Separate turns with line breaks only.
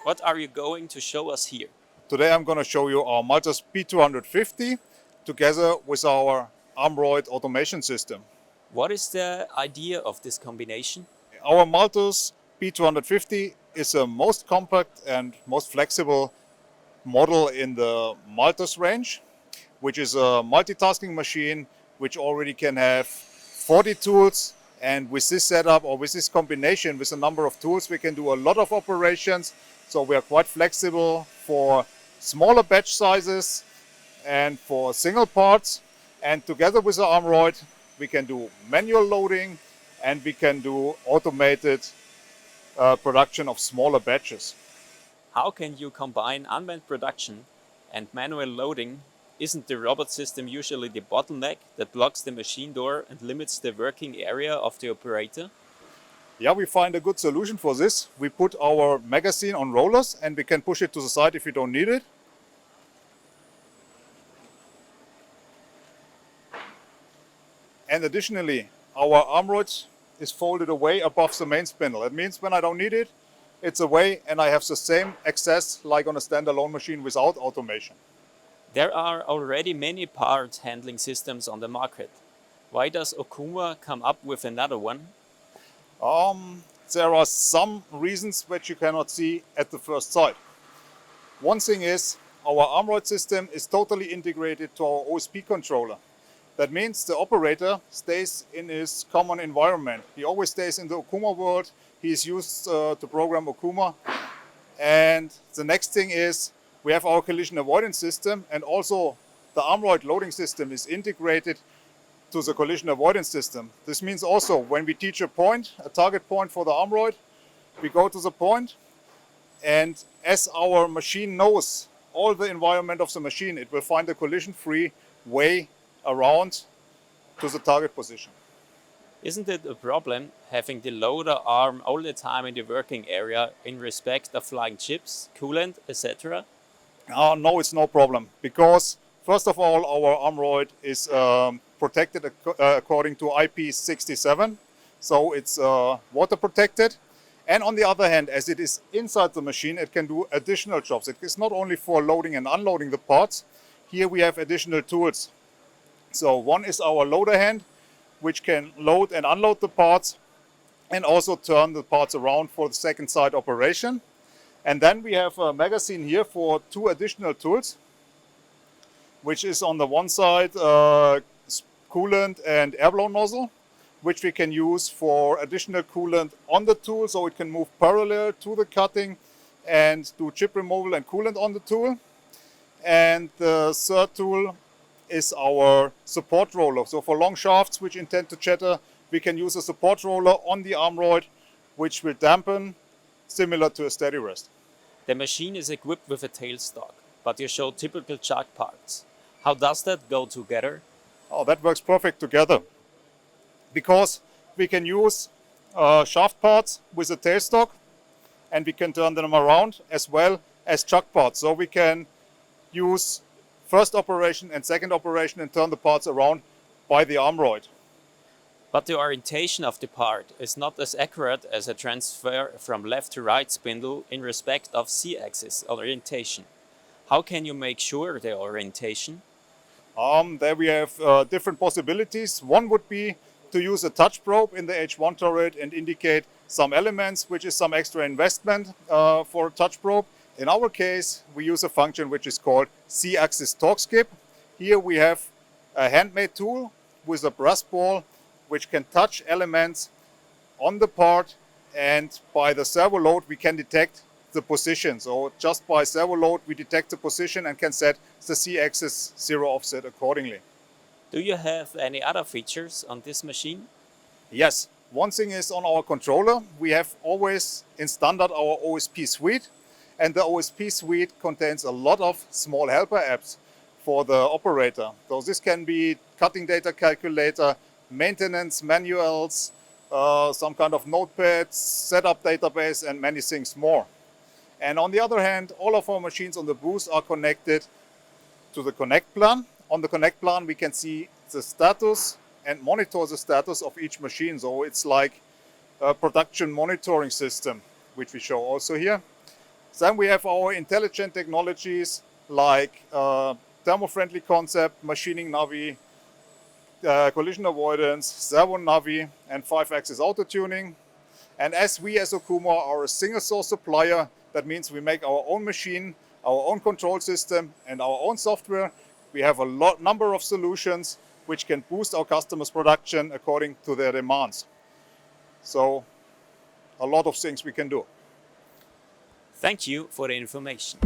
What are you going to show us here?
Today I'm going to show you our MULTUS B250 together with our ARMROID automation system.
What is the idea of this combination?
Our MULTUS B250 is the most compact and most flexible model in the MULTUS range, which is a multitasking machine which already can have 40 tools, and with this setup or with this combination with a number of tools we can do a lot of operations. So we are quite flexible for smaller batch sizes and for single parts, and together with the ARMROID we can do manual loading and we can do automated production of smaller batches.
How can you combine unmanned production and manual loading? Isn't the robot system usually the bottleneck that blocks the machine door and limits the working area of the operator?
Yeah, we find a good solution for this. We put our magazine on rollers and we can push it to the side if we don't need it. And additionally, our ARMROID is folded away above the main spindle. That means when I don't need it, it's away and I have the same access like on a standalone machine without automation.
There are already many part handling systems on the market. Why does Okuma come up with another one?
There are some reasons which you cannot see at the first sight. One thing is our ARMROID system is totally integrated to our OSP controller. That means the operator stays in his common environment. He always stays in the Okuma world. He is used to program Okuma. And the next thing is we have our collision avoidance system, and also the ARMROID loading system is integrated to the collision avoidance system. This means also when we teach a target point for the ARMROID, we go to the point, and as our machine knows all the environment of the machine, it will find a collision-free way around to the target position.
Isn't it a problem having the loader arm all the time in the working area in respect of flying chips, coolant, etc.?
No, it's no problem, because first of all our ARMROID is protected according to IP67, so it's water protected. And on the other hand, as it is inside the machine, it can do additional jobs. It is not only for loading and unloading the parts. Here we have additional tools. So one is our loader hand, which can load and unload the parts and also turn the parts around for the second side operation. And then we have a magazine here for two additional tools, which is on the one side coolant and airflow nozzle, which we can use for additional coolant on the tool, so it can move parallel to the cutting and do chip removal and coolant on the tool. And the third tool is our support roller. So for long shafts which intend to chatter, we can use a support roller on the ARMROID, which will dampen, similar to a steady rest.
The machine is equipped with a tailstock, but you show typical chuck parts. How does that go together?
Oh, that works perfect together, because we can use shaft parts with a tailstock and we can turn them around as well as chuck parts. So we can use first operation and second operation and turn the parts around by the ARMROID.
But the orientation of the part is not as accurate as a transfer from left to right spindle in respect of Z-axis orientation. How can you make sure the orientation?
There we have different possibilities. One would be to use a touch probe in the H1 turret and indicate some elements, which is some extra investment for a touch probe. In our case, we use a function which is called Z-axis torque skip. Here we have a handmade tool with a brass ball which can touch elements on the part, and by the servo load we can detect the position. So just by servo load we detect the position and can set the Z-axis zero offset accordingly.
Do you have any other features on this machine?
Yes, one thing is on our controller we have always in standard our OSP suite, and the OSP suite contains a lot of small helper apps for the operator. So this can be cutting data calculator, maintenance manuals, some kind of notepads, setup database, and many things more. And on the other hand, all of our machines on the booth are connected to the Connect plan. On the Connect plan we can see the status and monitor the status of each machine. So it's like a production monitoring system, which we show also here. Then we have our intelligent technologies like thermo-friendly concept, machining navi, collision avoidance, servo navi, and 5-axis auto tuning. And as we as Okuma are a single source supplier, that means we make our own machine, our own control system, and our own software. We have a number of solutions which can boost our customers' production according to their demands. So a lot of things we can do.
Thank you for the information.